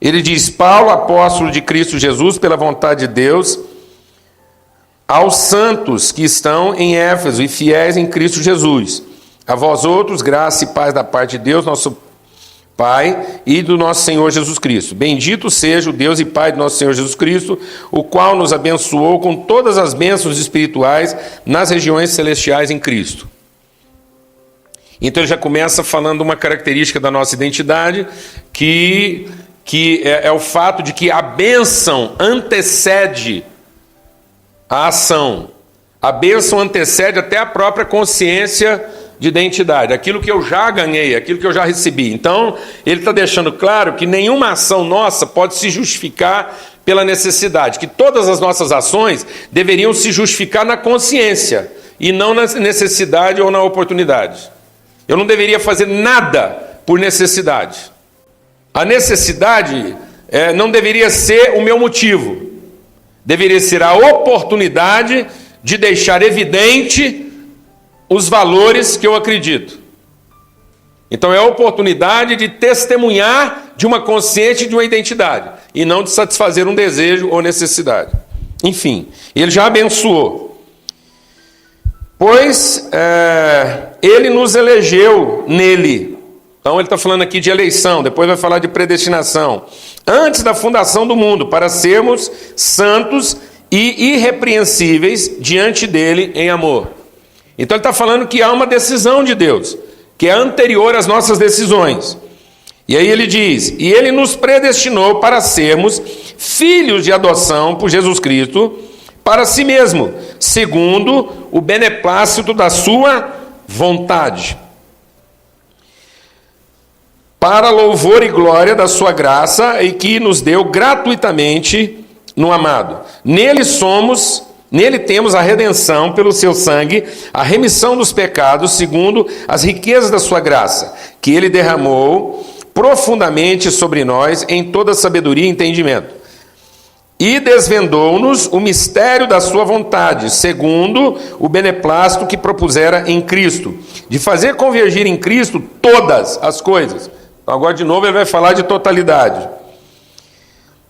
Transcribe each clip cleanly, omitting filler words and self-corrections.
Ele diz: Paulo, apóstolo de Cristo Jesus, pela vontade de Deus, aos santos que estão em Éfeso e fiéis em Cristo Jesus. A vós outros, graça e paz da parte de Deus, nosso Pai, e do nosso Senhor Jesus Cristo. Bendito seja o Deus e Pai do nosso Senhor Jesus Cristo, o qual nos abençoou com todas as bênçãos espirituais nas regiões celestiais em Cristo. Então ele já começa falando uma característica da nossa identidade, que é o fato de que a bênção antecede a ação. A bênção antecede até a própria consciência de identidade, aquilo que eu já ganhei, aquilo que eu já recebi. Então, ele está deixando claro que nenhuma ação nossa pode se justificar pela necessidade, que todas as nossas ações deveriam se justificar na consciência e não na necessidade ou na oportunidade. Eu não deveria fazer nada por necessidade. A necessidade não deveria ser o meu motivo, deveria ser a oportunidade de deixar evidente os valores que eu acredito. Então é a oportunidade de testemunhar de uma consciência e de uma identidade, e não de satisfazer um desejo ou necessidade. Enfim, ele já abençoou. Pois ele nos elegeu nele. Então ele está falando aqui de eleição, depois vai falar de predestinação. Antes da fundação do mundo, para sermos santos e irrepreensíveis diante dele em amor. Então ele está falando que há uma decisão de Deus, que é anterior às nossas decisões. E aí ele diz: e ele nos predestinou para sermos filhos de adoção por Jesus Cristo, para si mesmo, segundo o beneplácito da sua vontade, para louvor e glória da sua graça, e que nos deu gratuitamente no amado. Nele temos a redenção pelo seu sangue, a remissão dos pecados, segundo as riquezas da sua graça, que ele derramou profundamente sobre nós em toda sabedoria e entendimento. E desvendou-nos o mistério da sua vontade, segundo o beneplácito que propusera em Cristo, de fazer convergir em Cristo todas as coisas. Então, agora de novo ele vai falar de totalidade.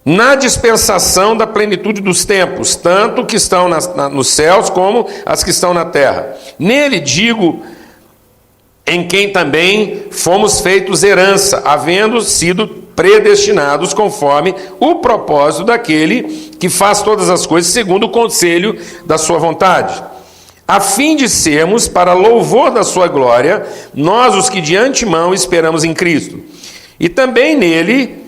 Na dispensação da plenitude dos tempos, tanto que estão nos céus como as que estão na terra. Nele digo, em quem também fomos feitos herança, havendo sido predestinados conforme o propósito daquele que faz todas as coisas segundo o conselho da sua vontade, a fim de sermos, para louvor da sua glória, nós os que de antemão esperamos em Cristo. E também nele,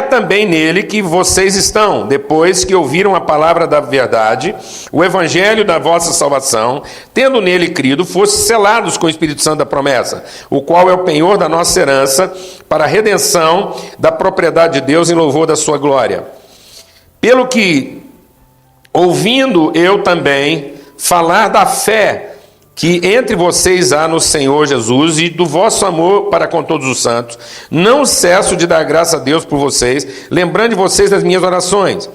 também nele que vocês estão, depois que ouviram a palavra da verdade, o evangelho da vossa salvação, tendo nele crido, fossem selados com o Espírito Santo da promessa, o qual é o penhor da nossa herança, para a redenção da propriedade de Deus em louvor da sua glória. Pelo que, ouvindo eu também falar da fé que entre vocês há no Senhor Jesus e do vosso amor para com todos os santos, não cesso de dar graça a Deus por vocês, lembrando de vocês das minhas orações,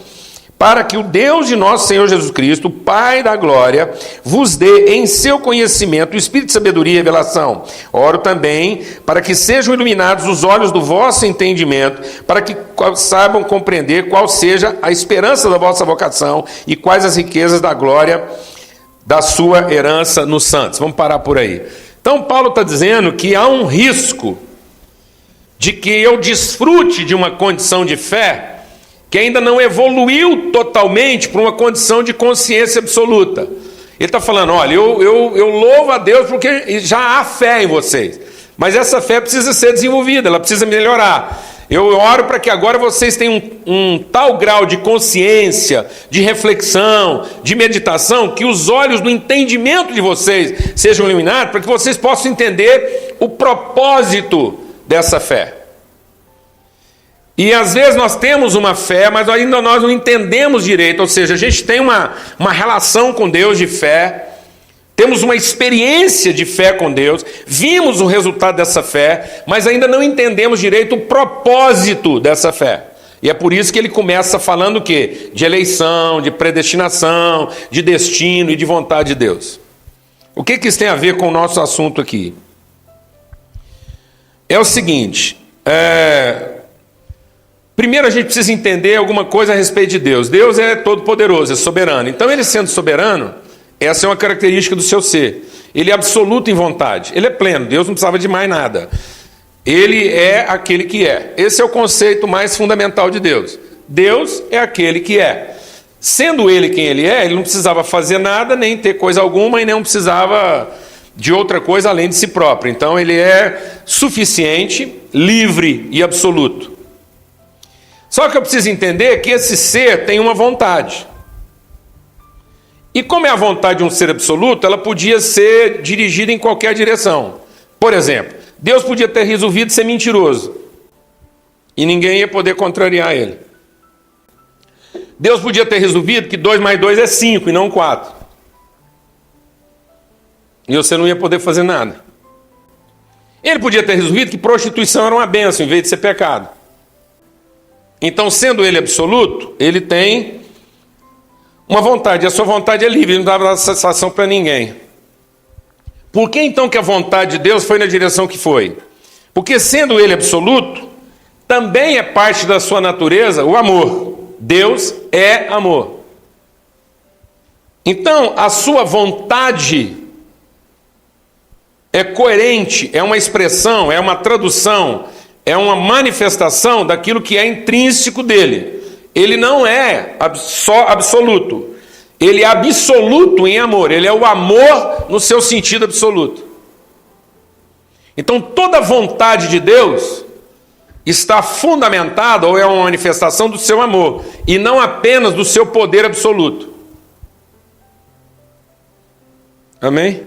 para que o Deus de nosso Senhor Jesus Cristo, Pai da glória, vos dê em seu conhecimento o espírito de sabedoria e revelação. Oro também para que sejam iluminados os olhos do vosso entendimento, para que saibam compreender qual seja a esperança da vossa vocação e quais as riquezas da glória da sua herança nos santos. Vamos parar por aí. Então Paulo está dizendo que há um risco de que eu desfrute de uma condição de fé que ainda não evoluiu totalmente para uma condição de consciência absoluta. Ele está falando: olha, eu louvo a Deus porque já há fé em vocês, mas essa fé precisa ser desenvolvida, ela precisa melhorar. Eu oro para que agora vocês tenham um tal grau de consciência, de reflexão, de meditação, que os olhos do entendimento de vocês sejam iluminados, para que vocês possam entender o propósito dessa fé. E às vezes nós temos uma fé, mas ainda nós não entendemos direito, ou seja, a gente tem uma relação com Deus de fé, temos uma experiência de fé com Deus, vimos o resultado dessa fé, mas ainda não entendemos direito o propósito dessa fé. E é por isso que ele começa falando o quê? De eleição, de predestinação, de destino e de vontade de Deus. O que isso tem a ver com o nosso assunto aqui? É o seguinte, Primeiro a gente precisa entender alguma coisa a respeito de Deus. Deus é todo-poderoso, é soberano. Então, ele sendo soberano, essa é uma característica do seu ser. Ele é absoluto em vontade, ele é pleno, Deus não precisava de mais nada. Ele é aquele que é. Esse é o conceito mais fundamental de Deus. Deus é aquele que é. Sendo ele quem ele é, ele não precisava fazer nada, nem ter coisa alguma, e não precisava de outra coisa além de si próprio. Então ele é suficiente, livre e absoluto. Só que eu preciso entender que esse ser tem uma vontade. E como é a vontade de um ser absoluto, ela podia ser dirigida em qualquer direção. Por exemplo, Deus podia ter resolvido ser mentiroso, e ninguém ia poder contrariar ele. Deus podia ter resolvido que 2 mais 2 é 5 e não 4. E você não ia poder fazer nada. Ele podia ter resolvido que prostituição era uma bênção em vez de ser pecado. Então, sendo ele absoluto, ele tem uma vontade. A sua vontade é livre, ele não dava satisfação para ninguém. Por que então que a vontade de Deus foi na direção que foi? Porque sendo ele absoluto, também é parte da sua natureza o amor. Deus é amor. Então, a sua vontade é coerente, é uma expressão, é uma tradução, é uma manifestação daquilo que é intrínseco dele. Ele não é só absoluto, ele é absoluto em amor, ele é o amor no seu sentido absoluto. Então, toda vontade de Deus está fundamentada, ou é uma manifestação do seu amor, e não apenas do seu poder absoluto. Amém?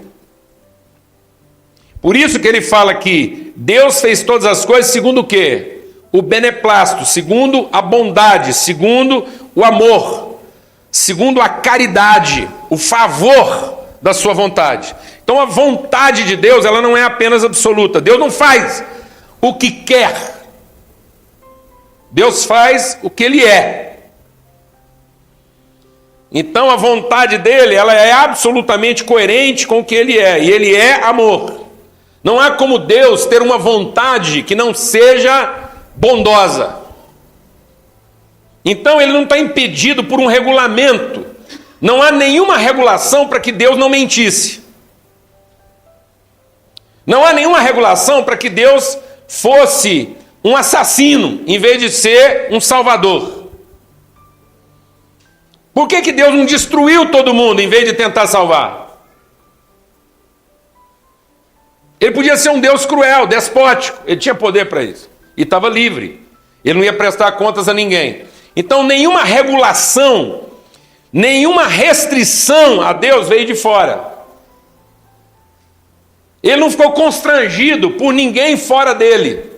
Por isso que ele fala que Deus fez todas as coisas segundo o quê? O beneplácito, segundo a bondade, segundo o amor, segundo a caridade, o favor da sua vontade. Então a vontade de Deus, ela não é apenas absoluta. Deus não faz o que quer. Deus faz o que ele é. Então a vontade dele, ela é absolutamente coerente com o que ele é, e ele é amor. Não há como Deus ter uma vontade que não seja bondosa. Então ele não está impedido por um regulamento. Não há nenhuma regulação para que Deus não mentisse. Não há nenhuma regulação para que Deus fosse um assassino, em vez de ser um salvador. Por que Deus não destruiu todo mundo, em vez de tentar salvar? Ele podia ser um Deus cruel, despótico, ele tinha poder para isso, e estava livre, ele não ia prestar contas a ninguém. Então nenhuma regulação, nenhuma restrição a Deus veio de fora. Ele não ficou constrangido por ninguém fora dele.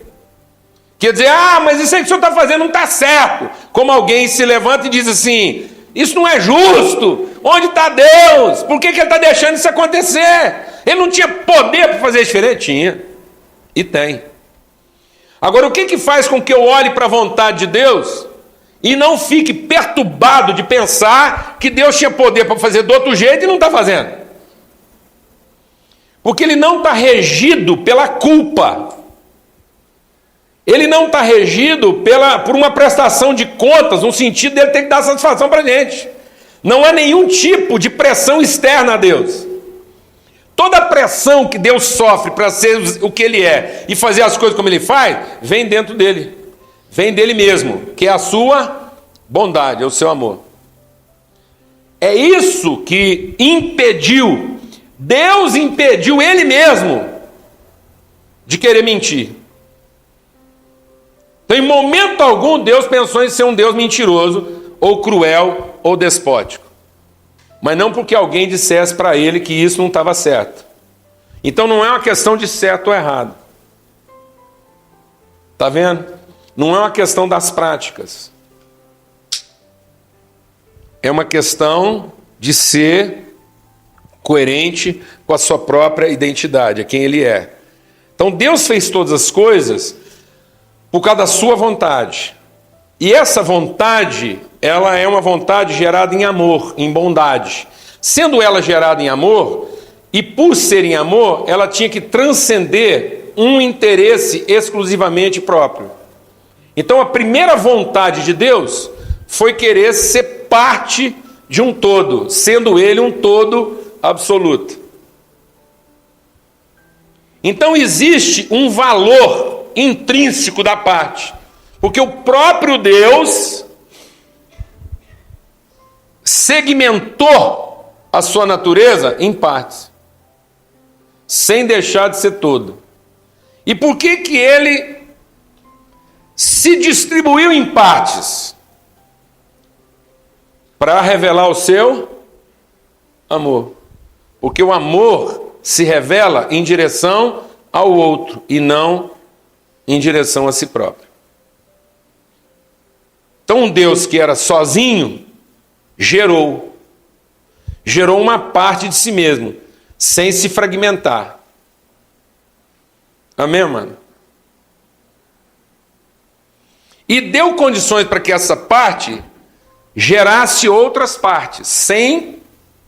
Quer dizer, mas isso aí que o senhor está fazendo não está certo. Como alguém se levanta e diz assim, isso não é justo, onde está Deus? Por que ele está deixando isso acontecer? Ele não tinha poder para fazer diferente? Tinha, e tem. Agora, o que faz com que eu olhe para a vontade de Deus e não fique perturbado de pensar que Deus tinha poder para fazer do outro jeito e não está fazendo? Porque ele não está regido pela culpa. Ele não está regido por uma prestação de contas, no sentido dele ter que dar satisfação para a gente. Não há nenhum tipo de pressão externa a Deus. Toda a pressão que Deus sofre para ser o que ele é e fazer as coisas como ele faz, vem dentro dele. Vem dele mesmo, que é a sua bondade, é o seu amor. É isso que impediu, Deus impediu ele mesmo de querer mentir. Então, em momento algum, Deus pensou em ser um Deus mentiroso, ou cruel, ou despótico. Mas não porque alguém dissesse para ele que isso não estava certo. Então não é uma questão de certo ou errado. Está vendo? Não é uma questão das práticas. É uma questão de ser coerente com a sua própria identidade, a quem ele é. Então Deus fez todas as coisas por causa da sua vontade. E essa vontade, ela é uma vontade gerada em amor, em bondade. Sendo ela gerada em amor, e por ser em amor, ela tinha que transcender um interesse exclusivamente próprio. Então a primeira vontade de Deus foi querer ser parte de um todo, sendo ele um todo absoluto. Então existe um valor intrínseco da parte, porque o próprio Deus segmentou a sua natureza em partes, sem deixar de ser todo. E por que que ele se distribuiu em partes? Para revelar o seu amor. Porque o amor se revela em direção ao outro e não em direção a si próprio. Então, um Deus que era sozinho gerou uma parte de si mesmo, sem se fragmentar. Amém, mano? E deu condições para que essa parte gerasse outras partes, sem,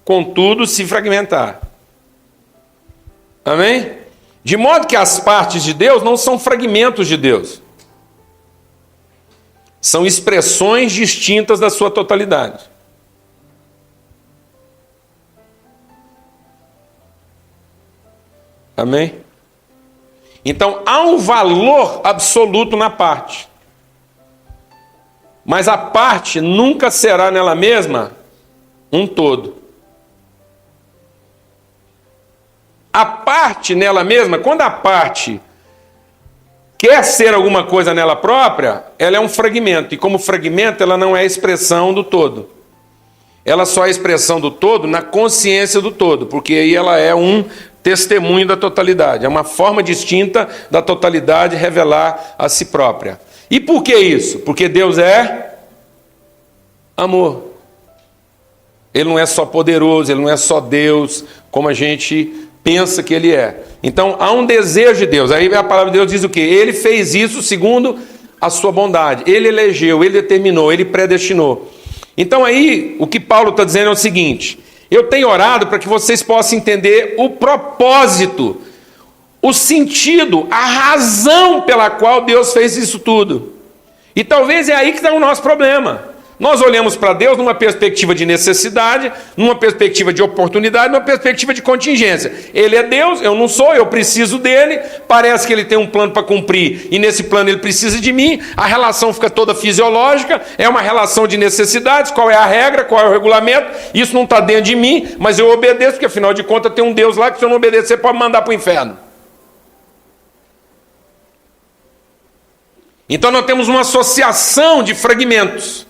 contudo, se fragmentar. Amém? De modo que as partes de Deus não são fragmentos de Deus. São expressões distintas da sua totalidade. Amém? Então, há um valor absoluto na parte. Mas a parte nunca será nela mesma um todo. A parte nela mesma, quando a parte quer ser alguma coisa nela própria, ela é um fragmento. E como fragmento, ela não é expressão do todo. Ela só é expressão do todo na consciência do todo, porque aí ela é um testemunho da totalidade. É uma forma distinta da totalidade revelar a si própria. E por que isso? Porque Deus é amor. Ele não é só poderoso, ele não é só Deus, como a gente pensa que ele é. Então há um desejo de Deus. Aí a palavra de Deus diz o quê? Ele fez isso segundo a sua bondade. Ele elegeu, ele determinou, ele predestinou. Então aí o que Paulo está dizendo é o seguinte: eu tenho orado para que vocês possam entender o propósito, o sentido, a razão pela qual Deus fez isso tudo. E talvez é aí que está o nosso problema. Nós olhamos para Deus numa perspectiva de necessidade, numa perspectiva de oportunidade, numa perspectiva de contingência. Ele é Deus, eu não sou, eu preciso dele, parece que ele tem um plano para cumprir, e nesse plano ele precisa de mim, a relação fica toda fisiológica, é uma relação de necessidades, qual é a regra, qual é o regulamento, isso não está dentro de mim, mas eu obedeço, porque afinal de contas tem um Deus lá que se eu não obedecer pode mandar para o inferno. Então nós temos uma associação de fragmentos.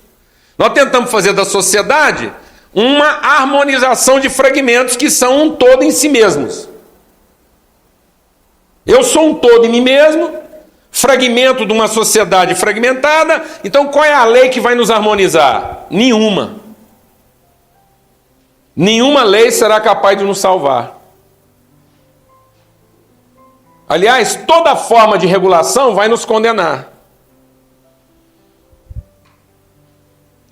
Nós tentamos fazer da sociedade uma harmonização de fragmentos que são um todo em si mesmos. Eu sou um todo em mim mesmo, fragmento de uma sociedade fragmentada, então qual é a lei que vai nos harmonizar? Nenhuma. Nenhuma lei será capaz de nos salvar. Aliás, toda forma de regulação vai nos condenar.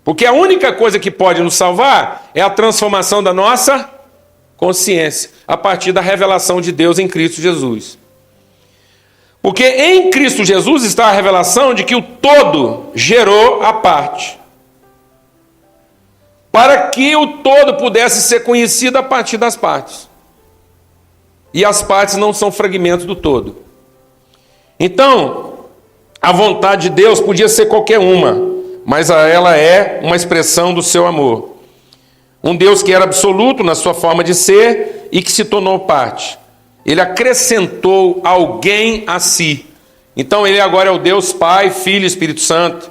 Porque a única coisa que pode nos salvar é a transformação da nossa consciência, a partir da revelação de Deus em Cristo Jesus. Porque em Cristo Jesus está a revelação de que o todo gerou a parte, para que o todo pudesse ser conhecido a partir das partes. E as partes não são fragmentos do todo. Então, a vontade de Deus podia ser qualquer uma, mas ela é uma expressão do seu amor. Um Deus que era absoluto na sua forma de ser e que se tornou parte. Ele acrescentou alguém a si. Então ele agora é o Deus Pai, Filho e Espírito Santo.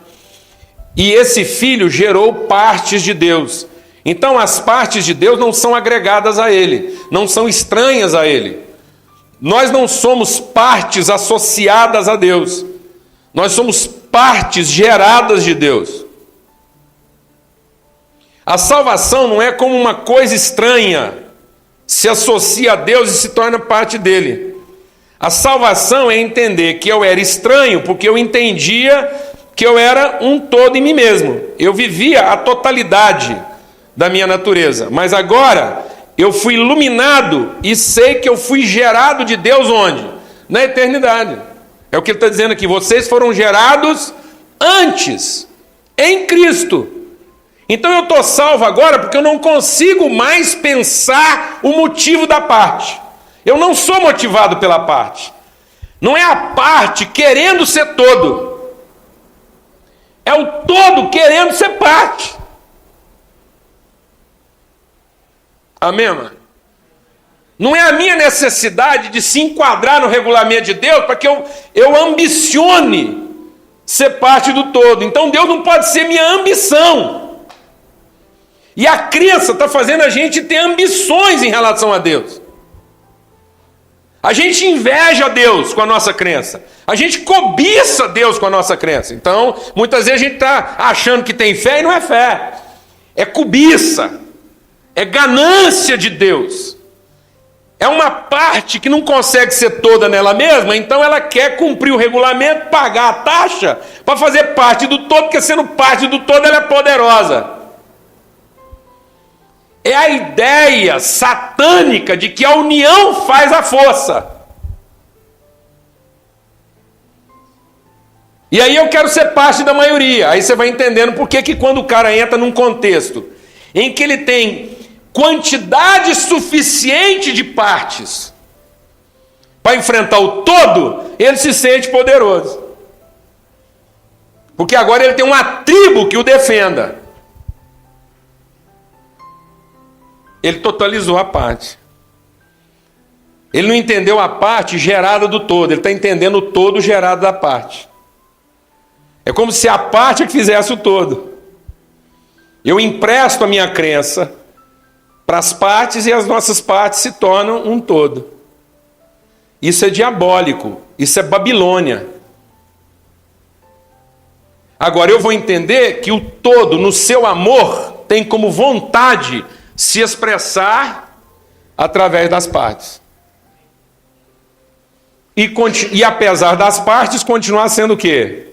E esse Filho gerou partes de Deus. Então as partes de Deus não são agregadas a ele, não são estranhas a ele. Nós não somos partes associadas a Deus. Nós somos partes geradas de Deus. A salvação não é como uma coisa estranha, se associa a Deus e se torna parte dele. A salvação é entender que eu era estranho porque eu entendia que eu era um todo em mim mesmo. Eu vivia a totalidade da minha natureza, mas agora eu fui iluminado e sei que eu fui gerado de Deus onde? Na eternidade. É o que ele está dizendo aqui, vocês foram gerados antes, em Cristo. Então eu estou salvo agora porque eu não consigo mais pensar o motivo da parte. Eu não sou motivado pela parte. Não é a parte querendo ser todo. É o todo querendo ser parte. Amém, mano? Não é a minha necessidade de se enquadrar no regulamento de Deus para que eu ambicione ser parte do todo. Então Deus não pode ser minha ambição. E a crença está fazendo a gente ter ambições em relação a Deus. A gente inveja Deus com a nossa crença. A gente cobiça Deus com a nossa crença. Então, muitas vezes a gente está achando que tem fé e não é fé. É cobiça. É ganância de Deus. É uma parte que não consegue ser toda nela mesma, então ela quer cumprir o regulamento, pagar a taxa para fazer parte do todo, porque sendo parte do todo ela é poderosa. É a ideia satânica de que a união faz a força. E aí eu quero ser parte da maioria. Aí você vai entendendo por que quando o cara entra num contexto em que ele tem quantidade suficiente de partes para enfrentar o todo, ele se sente poderoso. Porque agora ele tem uma tribo que o defenda. Ele totalizou a parte. Ele não entendeu a parte gerada do todo, ele está entendendo o todo gerado da parte. É como se a parte é que fizesse o todo. Eu empresto a minha crença para as partes e as nossas partes se tornam um todo. Isso é diabólico, isso é Babilônia. Agora eu vou entender que o todo, no seu amor, tem como vontade se expressar através das partes. E apesar das partes, continuar sendo o quê?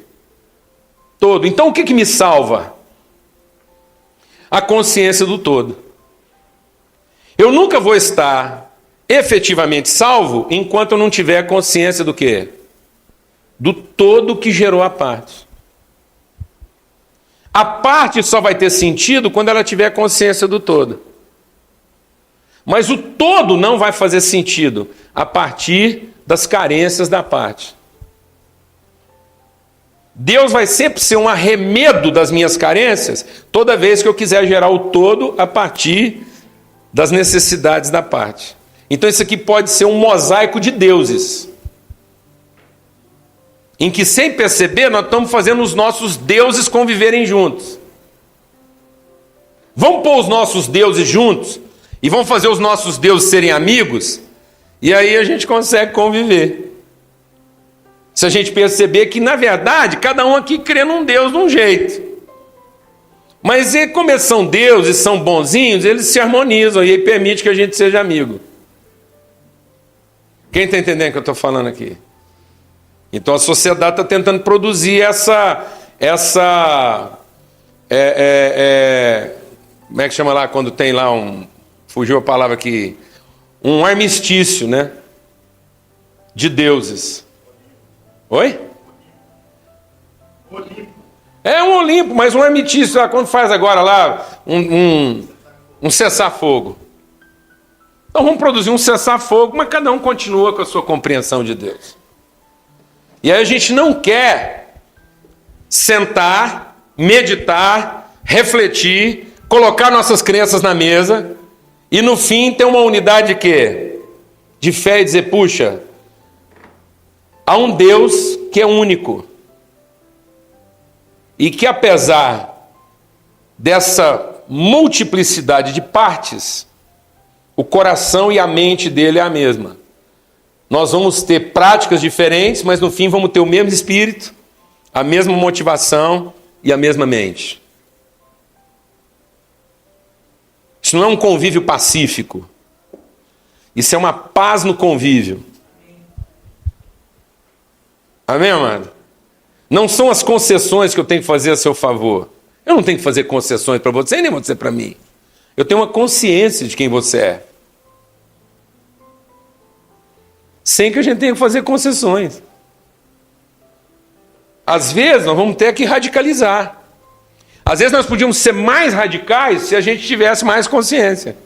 Todo. Então o que me salva? A consciência do todo. Eu nunca vou estar efetivamente salvo enquanto eu não tiver consciência do quê? Do todo que gerou a parte. A parte só vai ter sentido quando ela tiver consciência do todo. Mas o todo não vai fazer sentido a partir das carências da parte. Deus vai sempre ser um arremedo das minhas carências toda vez que eu quiser gerar o todo a partir das necessidades da parte. Então isso aqui pode ser um mosaico de deuses, em que sem perceber nós estamos fazendo os nossos deuses conviverem juntos. Vamos pôr os nossos deuses juntos e vamos fazer os nossos deuses serem amigos, e aí a gente consegue conviver. Se a gente perceber que, na verdade, cada um aqui crê num Deus de um jeito. Mas como eles são deuses, são bonzinhos, eles se harmonizam e aí permite que a gente seja amigo. Quem está entendendo o que eu estou falando aqui? Então a sociedade está tentando produzir como é que chama lá quando tem lá fugiu a palavra aqui, um armistício, né? De deuses. Oi? Olimpo. É um Olimpo, mas um armistício lá, quando faz agora lá um cessar-fogo. Então vamos produzir um cessar-fogo, mas cada um continua com a sua compreensão de Deus. E aí a gente não quer sentar, meditar, refletir, colocar nossas crenças na mesa e no fim ter uma unidade de quê? De fé e dizer, puxa, há um Deus que é único e que apesar dessa multiplicidade de partes, o coração e a mente dele é a mesma. Nós vamos ter práticas diferentes, mas no fim vamos ter o mesmo espírito, a mesma motivação e a mesma mente. Isso não é um convívio pacífico. Isso é uma paz no convívio. Amém, amado? Não são as concessões que eu tenho que fazer a seu favor. Eu não tenho que fazer concessões para você, nem você para mim. Eu tenho uma consciência de quem você é. Sem que a gente tenha que fazer concessões. Às vezes nós vamos ter que radicalizar. Às vezes nós podíamos ser mais radicais se a gente tivesse mais consciência.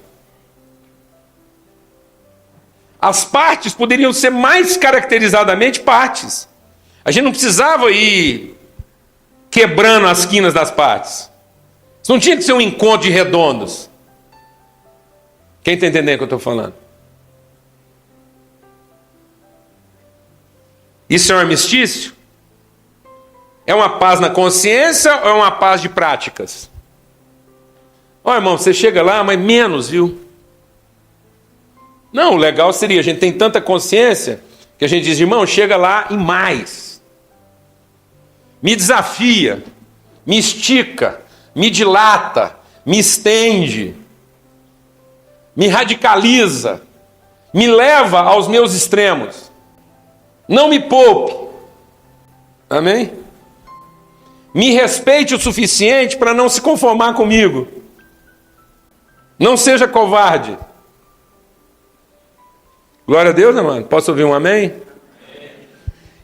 As partes poderiam ser mais caracterizadamente partes. A gente não precisava ir quebrando as quinas das partes. Isso não tinha que ser um encontro de redondos. Quem está entendendo o que eu estou falando? Isso é um armistício? É uma paz na consciência ou é uma paz de práticas? Ó, irmão, você chega lá, mas menos, viu? Não, o legal seria, a gente tem tanta consciência que a gente diz, irmão, chega lá em mais. Me desafia, me estica, me dilata, me estende, me radicaliza, me leva aos meus extremos. Não me poupe. Amém? Me respeite o suficiente para não se conformar comigo. Não seja covarde. Glória a Deus, amado. Posso ouvir um amém?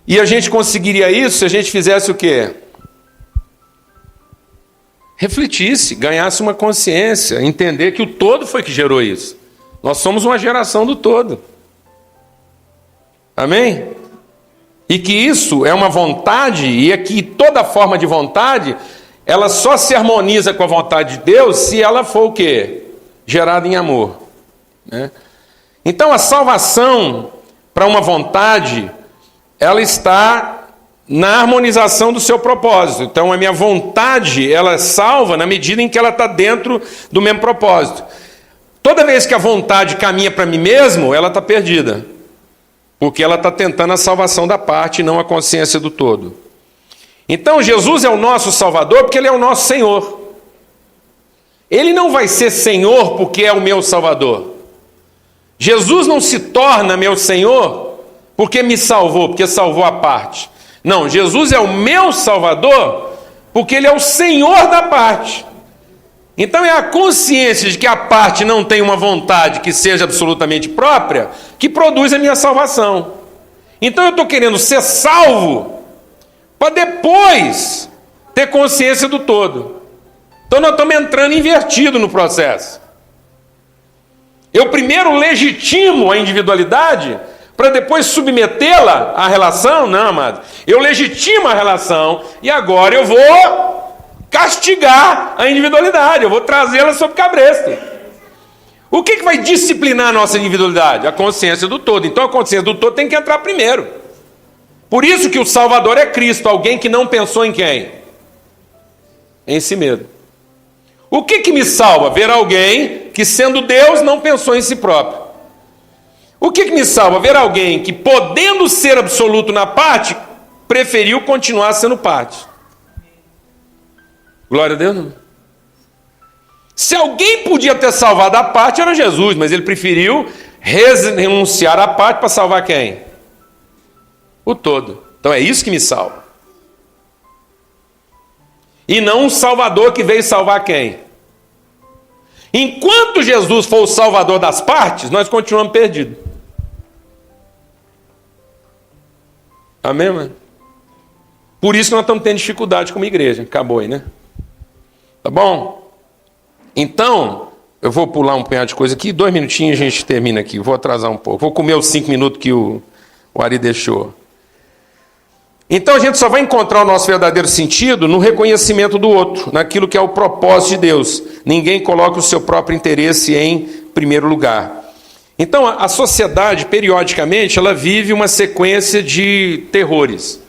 E a gente conseguiria isso se a gente fizesse o quê? Refletisse, ganhasse uma consciência, entender que o todo foi que gerou isso. Nós somos uma geração do todo. Amém? E que isso é uma vontade, e é que toda forma de vontade, ela só se harmoniza com a vontade de Deus se ela for o quê? Gerada em amor. Né? Então a salvação para uma vontade, ela está na harmonização do seu propósito. Então a minha vontade, ela é salva na medida em que ela está dentro do mesmo propósito. Toda vez que a vontade caminha para mim mesmo, ela está perdida. Porque ela está tentando a salvação da parte e não a consciência do todo. Então Jesus é o nosso Salvador porque Ele é o nosso Senhor. Ele não vai ser Senhor porque é o meu Salvador. Jesus não se torna meu Senhor porque me salvou, porque salvou a parte. Não, Jesus é o meu Salvador porque Ele é o Senhor da parte. Então é a consciência de que a parte não tem uma vontade que seja absolutamente própria que produz a minha salvação. Então eu estou querendo ser salvo para depois ter consciência do todo. Então nós estamos entrando invertido no processo. Eu primeiro legitimo a individualidade para depois submetê-la à relação? Não, amado. Eu legitimo a relação e agora eu vou castigar a individualidade, eu vou trazê-la sob cabresto. O que vai disciplinar a nossa individualidade? A consciência do todo. Então a consciência do todo tem que entrar primeiro. Por isso que o Salvador é Cristo, alguém que não pensou em quem? Em si mesmo. O que me salva? Ver alguém que, sendo Deus, não pensou em si próprio. O que me salva? Ver alguém que, podendo ser absoluto na parte, preferiu continuar sendo parte. Glória a Deus, não? Se alguém podia ter salvado a parte, era Jesus, mas ele preferiu renunciar à parte para salvar quem? O todo. Então é isso que me salva. E não um Salvador que veio salvar quem? Enquanto Jesus for o Salvador das partes, nós continuamos perdidos. Amém, mano? Por isso que nós estamos tendo dificuldade como igreja. Acabou aí, né? Tá bom? Então, eu vou pular um punhado de coisa aqui, 2 minutinhos a gente termina aqui. Vou atrasar um pouco. Vou comer os 5 minutos que o Ari deixou. Então a gente só vai encontrar o nosso verdadeiro sentido no reconhecimento do outro, naquilo que é o propósito de Deus. Ninguém coloca o seu próprio interesse em primeiro lugar. Então a sociedade, periodicamente, ela vive uma sequência de terrores.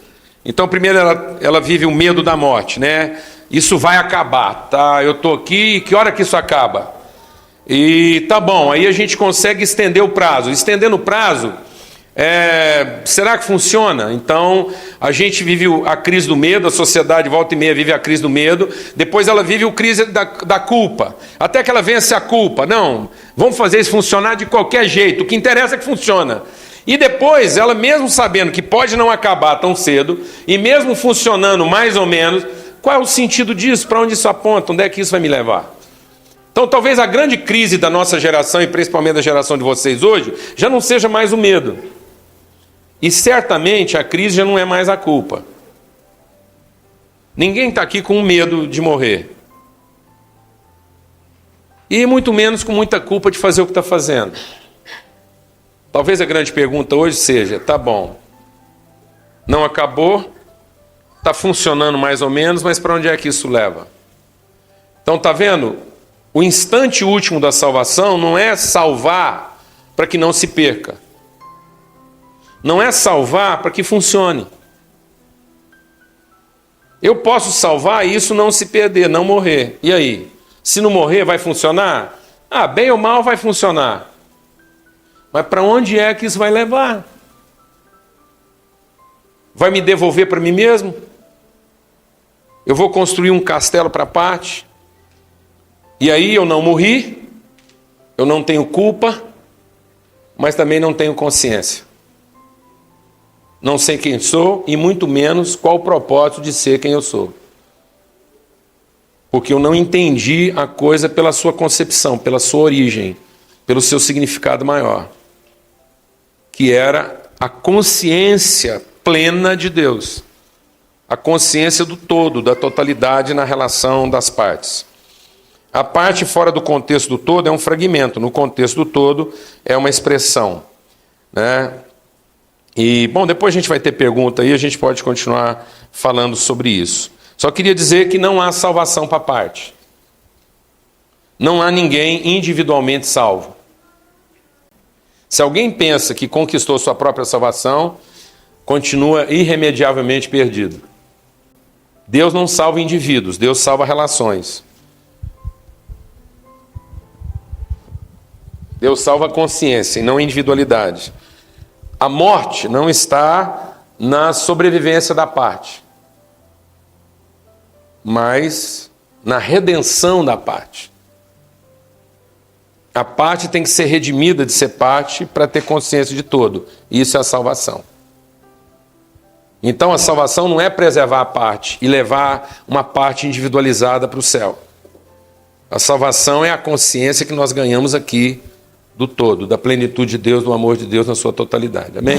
Então primeiro ela vive o medo da morte, né? Isso vai acabar, tá? Eu estou aqui, que hora que isso acaba? E tá bom, aí a gente consegue estender o prazo. Estendendo o prazo, será que funciona? Então, a gente vive a crise do medo, a sociedade volta e meia vive a crise do medo, depois ela vive a crise da culpa, até que ela vence a culpa. Não, vamos fazer isso funcionar de qualquer jeito, o que interessa é que funciona. E depois, ela mesmo sabendo que pode não acabar tão cedo, e mesmo funcionando mais ou menos, qual é o sentido disso? Para onde isso aponta? Onde é que isso vai me levar? Então, talvez a grande crise da nossa geração, e principalmente da geração de vocês hoje, já não seja mais o medo. E certamente a crise já não é mais a culpa. Ninguém está aqui com medo de morrer. E muito menos com muita culpa de fazer o que está fazendo. Talvez a grande pergunta hoje seja, tá bom, não acabou, está funcionando mais ou menos, mas para onde é que isso leva? Então, tá vendo? O instante último da salvação não é salvar para que não se perca. Não é salvar para que funcione. Eu posso salvar e isso não se perder, não morrer. E aí? Se não morrer, vai funcionar? Bem ou mal vai funcionar. Mas para onde é que isso vai levar? Vai me devolver para mim mesmo? Eu vou construir um castelo para a parte? E aí eu não morri, eu não tenho culpa, mas também não tenho consciência. Não sei quem sou e muito menos qual o propósito de ser quem eu sou. Porque eu não entendi a coisa pela sua concepção, pela sua origem, pelo seu significado maior, que era a consciência plena de Deus, a consciência do todo, da totalidade na relação das partes. A parte fora do contexto do todo é um fragmento, no contexto do todo é uma expressão, né? E, bom, depois a gente vai ter pergunta aí, a gente pode continuar falando sobre isso. Só queria dizer que não há salvação para parte. Não há ninguém individualmente salvo. Se alguém pensa que conquistou sua própria salvação, continua irremediavelmente perdido. Deus não salva indivíduos, Deus salva relações. Deus salva a consciência e não a individualidade. A morte não está na sobrevivência da parte, mas na redenção da parte. A parte tem que ser redimida de ser parte para ter consciência de todo. Isso é a salvação. Então a salvação não é preservar a parte e levar uma parte individualizada para o céu. A salvação é a consciência que nós ganhamos aqui do todo, da plenitude de Deus, do amor de Deus na sua totalidade. Amém?